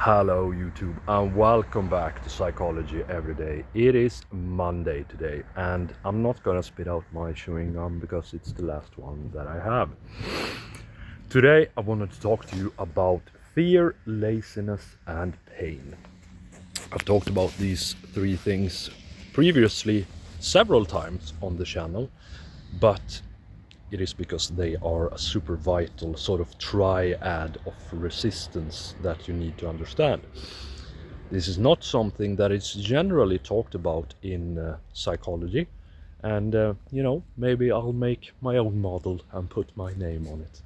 Hello YouTube and welcome back to Psychology Everyday. It is Monday today and I'm not gonna spit out my chewing gum because it's the last one that I have. Today I wanted to talk to you about fear, laziness and pain. I've talked about these three things previously several times on the channel, but it is because they are a super vital sort of triad of resistance that you need to understand. This is not something that is generally talked about in psychology, and maybe I'll make my own model and put my name on it.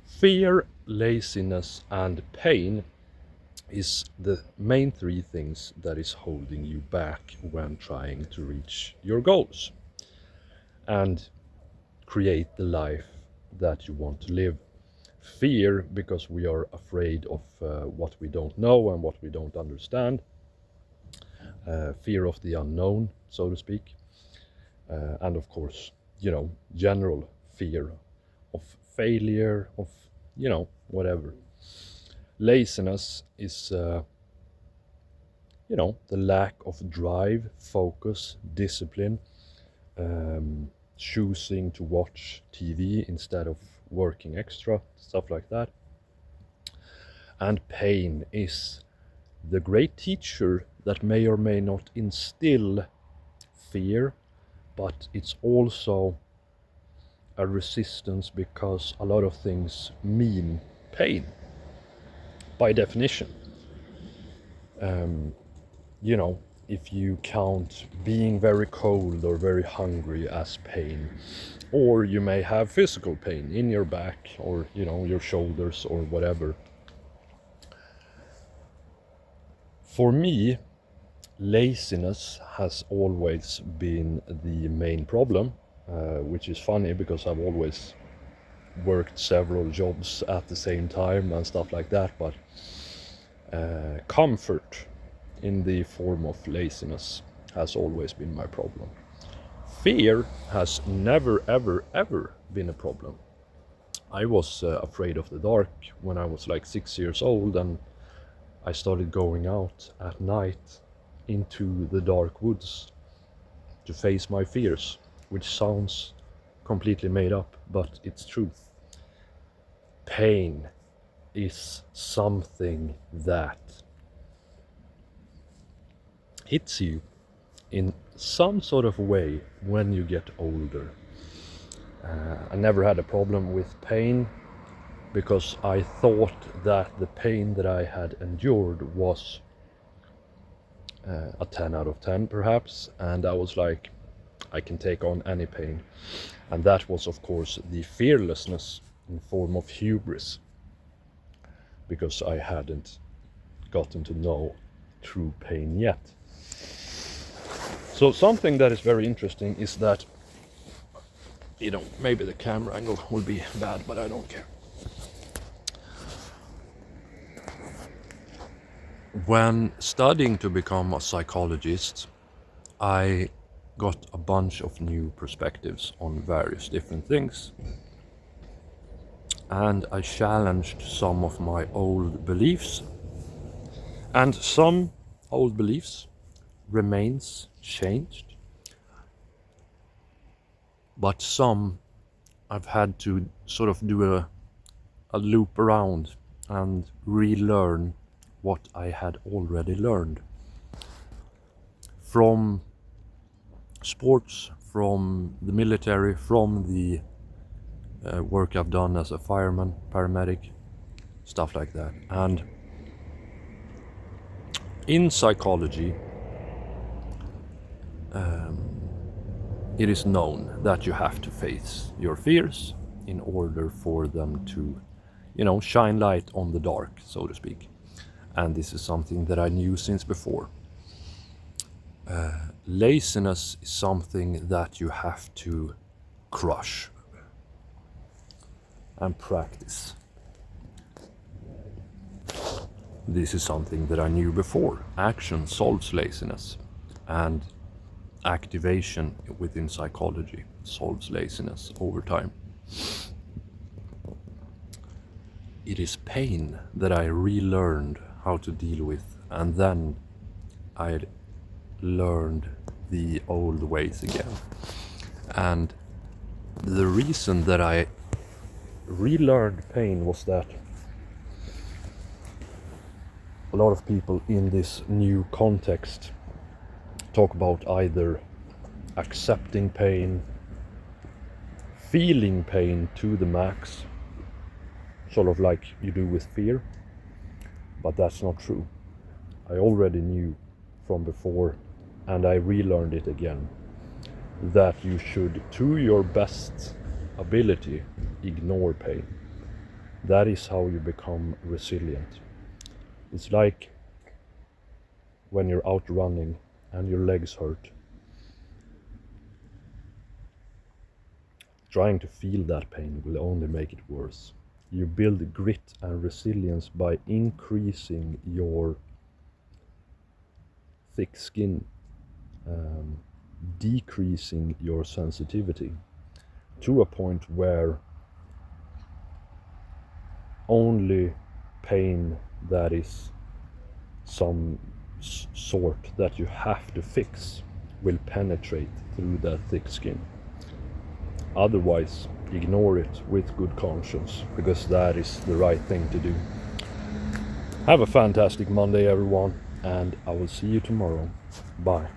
Fear, laziness and pain is the main three things that is holding you back when trying to reach your goals and create the life that you want to live. Fear, because we are afraid of what we don't know and what we don't understand. Fear of the unknown, so to speak. And of course, general fear of failure, of, whatever. Laziness is, the lack of drive, focus, discipline, choosing to watch TV instead of working extra, stuff like that. And pain is the great teacher that may or may not instill fear, but it's also a resistance because a lot of things mean pain by definition. If you count being very cold or very hungry as pain, or you may have physical pain in your back or your shoulders or whatever. For me, laziness has always been the main problem, which is funny because I've always worked several jobs at the same time and stuff like that, but comfort in the form of laziness has always been my problem. Fear has never ever been a problem. I was afraid of the dark when I was like 6 years old, and I started going out at night into the dark woods to face my fears, which sounds completely made up, but it's truth. Pain is something that hits you in some sort of way when you get older. I never had a problem with pain because I thought that the pain that I had endured was a 10 out of 10 perhaps, and I was like, I can take on any pain. And that was of course the fearlessness in form of hubris, because I hadn't gotten to know true pain yet. So something that is very interesting is that, maybe the camera angle will be bad, but I don't care. When studying to become a psychologist, I got a bunch of new perspectives on various different things. And I challenged some of my old beliefs. And some old beliefs remains changed, but some I've had to sort of do a loop around and relearn what I had already learned from sports, from the military, from the work I've done as a fireman, paramedic, stuff like that. And in psychology, it is known that you have to face your fears in order for them to, shine light on the dark, so to speak. And this is something that I knew since before. Laziness is something that you have to crush and practice. This is something that I knew before. Action solves laziness, and activation within psychology solves laziness over time. It is pain that I relearned how to deal with, and then I learned the old ways again. And the reason that I relearned pain was that a lot of people in this new context talk about either accepting pain, feeling pain to the max, sort of like you do with fear, but that's not true. I already knew from before, and I relearned it again, that you should, to your best ability, ignore pain. That is how you become resilient. It's like when you're out running and your legs hurt. Trying to feel that pain will only make it worse. You build grit and resilience by increasing your thick skin, decreasing your sensitivity to a point where only pain that is some sort that you have to fix will penetrate through that thick skin. Otherwise, ignore it with good conscience, because that is the right thing to do. Have a fantastic Monday, everyone, and I will see you tomorrow. Bye.